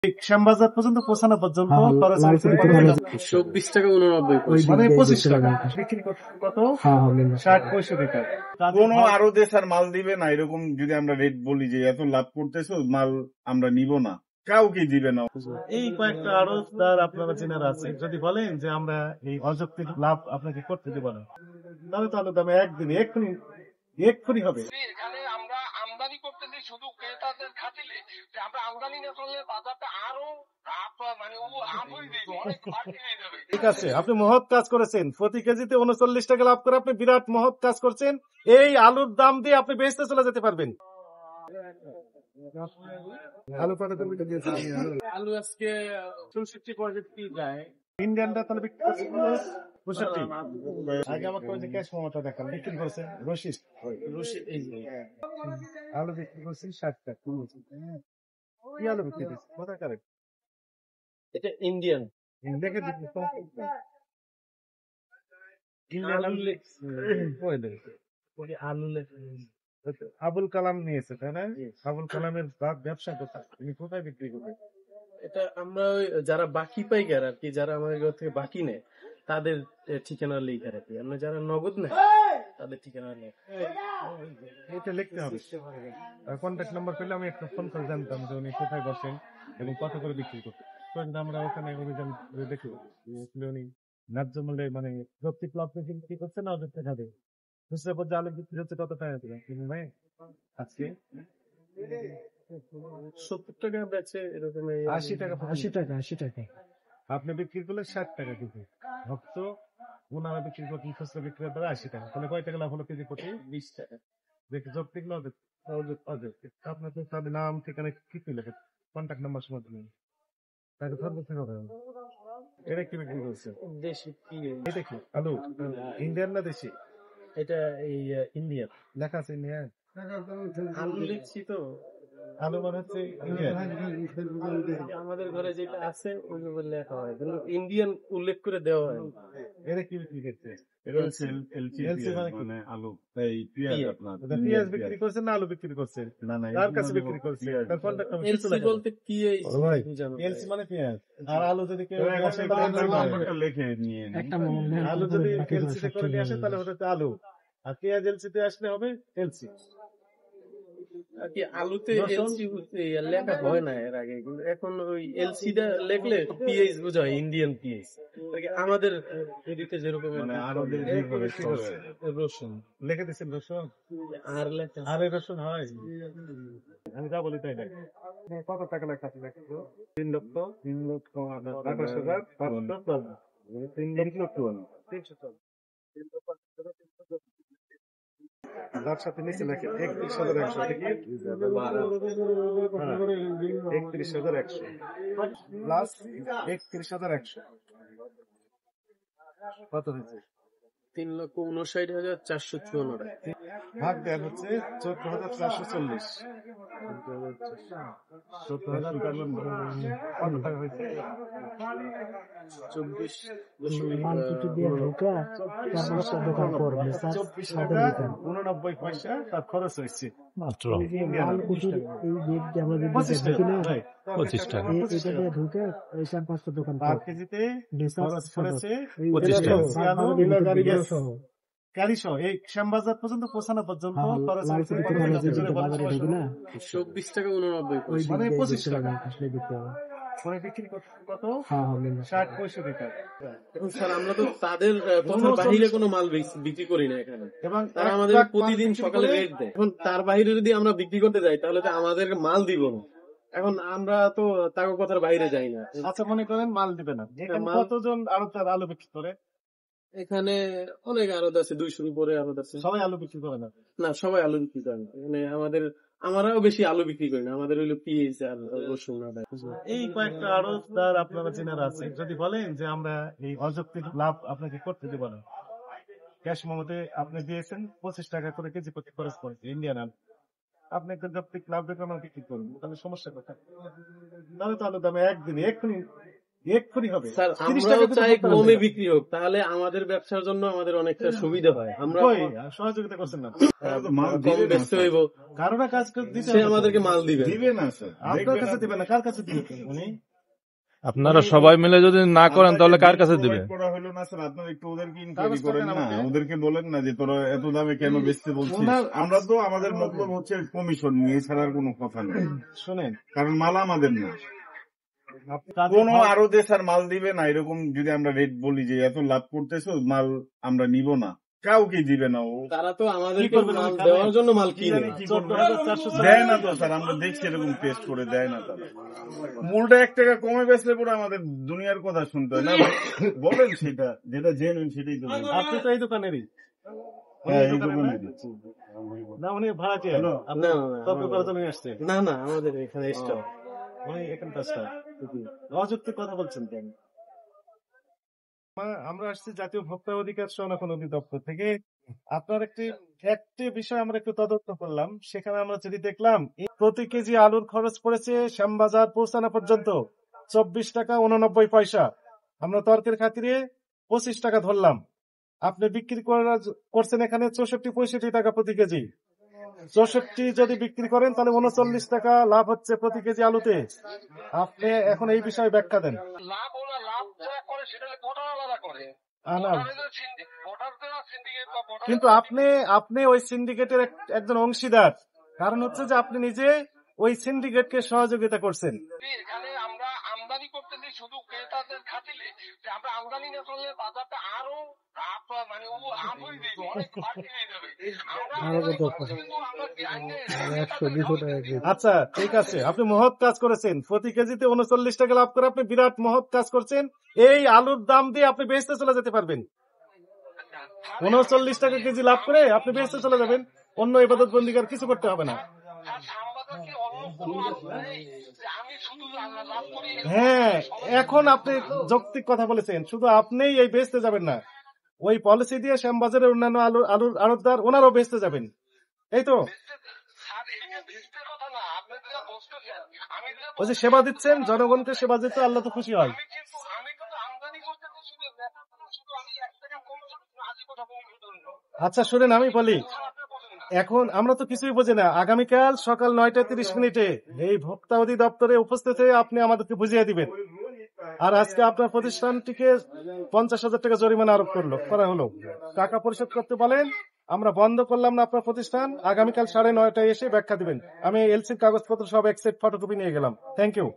শ্যামবাজার পর্যন্ত পৌঁছানো পর্যন্ত খরচ হয়েছে 24 টাকা 89 মানে 25 টাকা বিক্রি কত 60-65 টাকা। কোনো আরো দেশ আর মাল দিবে না এরকম যদি আমরা রেট বলি যে এত লাভ করতেছো মাল আমরা নিব না, কাউকে দিবে না। এই কয়েকটা আড়তদার আপনারা চেনার আছে, যদি বলেন যে আমরা এই অযৌক্তিক লাভ আপনাকে করতে দেব না, তাহলে তো আলুর দাম একদিনে এক্ষুনি হবে। এখানে আমরা আমদানি করতেছি শুধু ক্রেতাদের খাতিলে, যে আমরা আমদানি না করলে বাজারটা আরো ঠিক আছে, আপনি মহৎ কাজ করেছেন। প্রতি কেজিতে 39 টাকা লাভ করে আপনি বিরাট মহৎ কাজ করছেন। এই আলুর দাম দিয়ে আপনি বেচতে চলে যেতে পারবেন। আলু আজকে 64 যায়। ইন্ডিয়ানটা তাহলে বিক্রি করছে 65। আগে আমাকে ওই যে ক্যাশ মমতা দেখান, বিক্রি করছে রশিদ এই যে আলু বিক্রি করছে 60 টাকা। কি আলু বিক্রি করছে কোথায় কারেক্ট? এটা ইন্ডিয়ান দেখে দিচ্ছি তো ইন্ডিয়ান আলু আবুল কালাম নিয়েছে, তাই না? আবুল কালামের ব্যবসা কোথায়, তুমি কোথায় বিক্রি করবে? এটা আমরা যারা বাকি পাইকার আর কি, যারা আমাদের ঘর থেকে বাকি নেয় তাদের ঠিকানা লেখা রাখি। আমরা যারা নগদ নেয় তাদের ঠিকানা নেই, এটা লিখতে হবে। কন্ট্যাক্ট নাম্বার পেলে আমি একটা ফোন করে জানতাম যে উনি কোথায় বসেন এবং কত করে বিক্রি করতে। আমরা ওখানে অভিযান দেখি উনি ন্যায্য মূল্যে মানে যৌক্তিক লাভ বিক্রি করছে না, ওদের টাকা দেবে। খুচরা পর্যায়ে আলু বিক্রি হচ্ছে কত টাকা দেবে ভাই আজকে? 70 টাকা বেচে এরকম 80 টাকা আপনি বিক্রি করলে 60 টাকা কেজি। ভক্ত ওনারা বিক্রি করছেন খুচরা বিক্রির দ্বারা 80 টাকা, তাহলে কয় টাকা লাভ হলো কেজি প্রতি? 20 টাকা। দেখি যৌক্তিক না আপনার তো তাদের নাম ঠিকানা কিছু লেখে, কন্ট্যাক্ট নাম্বার সময় দিলেন তাকে সর্বোচ্চ হবে। এটা কি বিক্রি করছে? দেশি কি এটা কি আলু ইন্ডিয়ান না দেশি? এটা এই ইন্ডিয়ান লেখা আছে ইন্ডিয়ান আলু লিখছি তো। আলু মানে হচ্ছে ইন্ডিয়ান। আমাদের ঘরে যেটা আছে ওইভাবে লেখা হয়, কিন্তু ইন্ডিয়ান উল্লেখ করে দেওয়া হয়। এটা কি বিক্রি করছে? এটা হচ্ছে এলসি মানে আলু, এই পেঁয়াজ। আপনার পেঁয়াজ বিক্রি করছে না আলু বিক্রি করছে? না তার কাছে বিক্রি করছে। তার কন্ট্যাক্ট নাম্বার এলসি বলতে কি? এলসি মানে পেঁয়াজ। আর আলু যদি কেউ নাম্বারটা লিখে নিয়ে আলু যদি এলসি তে করে নিয়ে আসে তাহলে হচ্ছে আলু, আর পেঁয়াজ এলসি তে আসলে হবে এলসি। আলুতে এলসি লেখা হয় না এর আগে, কিন্তু এখন ওই এলসিটা লেখলে পিএইচ বোঝা হয়, ইন্ডিয়ান পিএইচ। আমাদের এদিকে যেরকম মানে আরো রসুন লিখে দিচ্ছেন, রসুন আর লেখা আর রসুন হয়। আমি যা বলি তাই দেখ। কত টাকা লেখা আছে? 3,28,500 যার সাথে নিচে লেখে 31,100 থেকে 31,100 প্লাস 31,100 কত হয়েছে? 3,59,454 টাকা। ভাগ দেন হচ্ছে 14,440। 14,000 কত টাকা হয়েছে? 24 টাকা 89 পয়সা তার খরচ হয়েছে মাত্র। 25 টাকা পার কেজিতে খরচ করেছে 25 টাকা গাড়ি সহ। এই শ্যামবাজার পর্যন্ত পৌঁছানো পর্যন্ত খরচ হয়েছে 24 টাকা 89 মানে 25 টাকা। পরে বিক্রি কত? 60-65 টাকা। স্যার আমরা তো তাদের কথার বাহিরে কোনো মাল বিক্রি করি না এখানে, এবং তারা আমাদের প্রতিদিন সকালে রেট দেয়। এখন তার বাহিরে যদি আমরা বিক্রি করতে যাই তাহলে তো আমাদের মাল দিব না। এখন আমরা তো তার কথার বাইরে যাই না। আচ্ছা মনে করেন মাল দিবে না, কতজন আলু বিক্রি করে? এখানে অনেক আড়ত আছে, 200 উপরে আড়ত আছে। সবাই আলু বিক্রি করে না? না, সবাই আলু বিক্রি করে না। মানে আমরাও বেশি আলু বিক্রি করি না, আমাদের হইলো পিএইচ আর রসুন। এই কয়েকটা আড়তদার আপনারা চেনার আছে, যদি বলেন যে আমরা এই অযৌক্তিক লাভ আপনাকে করতে দেব না, ক্যাশ মমতে আপনি দিয়েছেন 25 টাকা করে কেজি প্রতি খরচ করেছে ইন্ডিয়ান আলু, আপনি একটা যৌক্তিক লাভ দেখে আমরা বিক্রি করবো, তাহলে সমস্যা কোথায়? তাহলে তো আলুর দাম একদিনে এক্ষুনি হবে। স্যার 30 আমরাও টাকা চাই দিতে পারবেন কমে না। বিক্রি হোক, তাহলে আমাদের ব্যবসার জন্য আমাদের অনেকটা সুবিধা হয়। আমরা কই, সহযোগিতা করছেন না। তারা তো মাল কম দিবে না, ব্যস্ত স্যার। হইব, কারো না কাজ করে দিতে সে হবে তো। আমাদেরকে মাল দিবে। দিবে না স্যার। আপনার কাছে দিবে না, কার কাছে দিবে উনি? আপনারা সবাই মিলে যদি না করেন তাহলে কার কাছে দিবে? provide করা হলো না স্যার, আপনারা একটু ওদেরকে ইনকোয়ারি কাগজ করেন টাকা না, আমাকে। ওদেরকে বলেন না যে তোরা এত দামে কেন বেচতে বলছিস। আমরা তো আমাদের মতলব হচ্ছে কমিশন নিয়ে, এছাড়া আর কোনো কথা নেই, শুনেন, কারণ মাল আমাদের না। আপনি কাজের কোনো ভাগ- আরো দেশ আর মাল দিবে না, এরকম যদি আমরা রেট বলি যে এত লাভ করতেছো, মাল আমরা নিব না, কাউকে দিবে না। ও তারা তো আমাদেরকে কি করবেন? মাল আমি দেওয়ার জন্য মাল কি কিনে। জানি কি করবে। 14,400 দেয় না তো স্যার, আমরা দেখছি এরকম টেস্ট করে দেয় না তারা। মূলটা 1 টাকা কমে বেচলে পরে আমাদের দুনিয়ার কথা শুনতে হয় না। বলেন সেটা, যেটা জেনুইন সেটাই তো বলেন। আপনি তো এই দোকানেরই। হ্যাঁ, এই দোকানেরই। না, উনি ভাড়াটিয়া। আপনি না, তর্ক করার জন্য আসছে। না না, আমাদের এখানে স্টক। উনি এখানকার staff। অযৌক্তিক কথা বলছেন কেন? আমরা আসছি জাতীয় ভোক্তা অধিকার সংরক্ষণ অধিদপ্তর থেকে। আপনার একটি বিষয় আমরা একটু তদন্ত করলাম। সেখানে আমরা যদি দেখলাম প্রতি কেজি আলুর খরচ পড়েছে শ্যামবাজার পৌঁছানো পর্যন্ত 24 টাকা 89 পয়সা। আমরা তর্কের খাতিরে 25 টাকা ধরলাম। আপনি বিক্রি করছেন এখানে 64-65 টাকা প্রতি কেজি। 64 যদি বিক্রি করেন তাহলে 39 টাকা লাভ হচ্ছে প্রতি কেজি আলুতে। আপনি এখন এই বিষয়ে ব্যাখ্যা দেন। লাভ ওরা লাভ যারা করে সেটা ভোটার আলাদা করে। আনাম। ভোটারদের সিন্ডিকেট বা ভোটার কিন্তু আপনি ওই সিন্ডিকেটের একজন অংশীদার। কারণ হচ্ছে যে আপনি নিজে ওই সিন্ডিকেটকে সহযোগিতা করছেন। এখানে আমরা আমদানি করতেছি শুধু ক্রেতাদের খাতিলে, যে আমরা আমদানি না করলে বাজারটা আরো মানে ও আপ হয়ে যাবে, অনেক বাড়তি হয়ে যাবে। আমরা আমদানি করতেছি কিন্তু আমরা আচ্ছা, ঠিক আছে, আপনি মহৎ কাজ করেছেন। প্রতি কেজিতে 39 টাকা লাভ করে আপনি বিরাট মহৎ কাজ করছেন। এই আলুর দাম দিয়ে আপনি বেচতে চলে যেতে পারবেন। 39 টাকা কেজি লাভ করে আপনি বেচতে চলে যাবেন। অন্য ইবাদত বন্দিগার কিছু করতে হবে না। শ্যামবাজার কি অন্য কোনো আলু নেই যে আমি শুধু লাভ করি? হ্যাঁ, এখন আপনি যৌক্তিক কথা বলেছেন। শুধু আপনিই এই বেচতে যাবেন না, ওই পলিসি দিয়ে শ্যামবাজারের অন্যান্য আলুর আড়তদার ওনারাও বেচতে যাবেন, এই তো। স্যার এটা ভিস্তের কথা না, আপনি যেটা বলতেছেন, আমি যেটা ওই যে সেবা দিচ্ছেন, জনগণকে সেবা দিতে আল্লাহ তো খুশি হয়। আমি কিন্তু আমদানি করতেছি শুধু শুধু আমি 1 টাকা কম আজই কথা বলবো। আচ্ছা শুনেন, আমি বলি, এখন আমরা তো কিছুই বুঝি না। আগামীকাল সকাল 9:30 এই ভোক্তা অধিদপ্তরে উপস্থিত হয়ে আপনি আমাদেরকে বুঝিয়ে দিবেন। আর আজকে আপনার প্রতিষ্ঠানটিকে 50,000 টাকা জরিমানা আরোপ করা হলো। টাকা পরিশোধ করতে বলেন, আমরা বন্ধ করলাম না আপনার প্রতিষ্ঠান। আগামীকাল 9:30 এসে ব্যাখ্যা দিবেন। আমি এলসির কাগজপত্র সব এক সেট ফটোকপি নিয়ে গেলাম। Thank you.